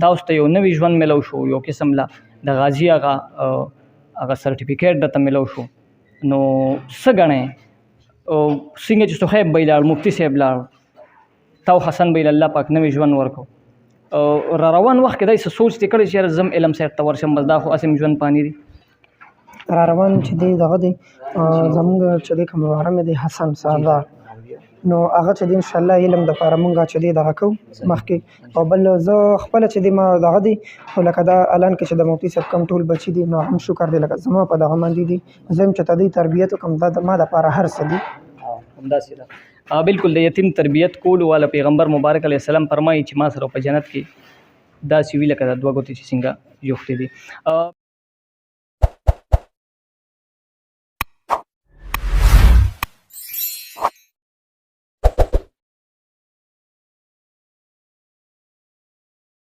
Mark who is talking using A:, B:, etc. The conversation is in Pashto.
A: تاسو ته یو نوی ژوند ملو شو، یو قسم لا د غازی هغه سرټیفیکیټ درته ملو شو، نو څه ګڼئ څنګه چې صهیب بی لاړ، مفتی صاحب لاړ، تاو حسن بی الله پاک نوی ژوند ورکو، را روان وخت کې دای څه سوچ دې کړی چې یاره زم علم صاحب ته ورشم، بس دا خو هسې مې ژوند پاني دی
B: را روان چې دی دغه دی زمونږ چې دی کوم محرم دی حسن سردار، نو هغه چې دی انشاءالله علم دپاره مونږ چې دی دغه کوو مخکې، او بل زه خپله چې دی ما دغه دی خو لکه دا الان کې چې د مفتي صاحب کوم ټول بچي دي نو هم شکر دی لکه زما په دغه باندې دي، زه هم چې ته دوی تربیت وکړم دا ما دپاره هر څه دي.
A: همداسې ده بالکل د یتیم تربیت کولو والا پیغمبر مبارک علیه السلام فرمایي چې ما سره په جنت کې داسې وي لکه د دوه ګوتې چې څنګه جوختې دي.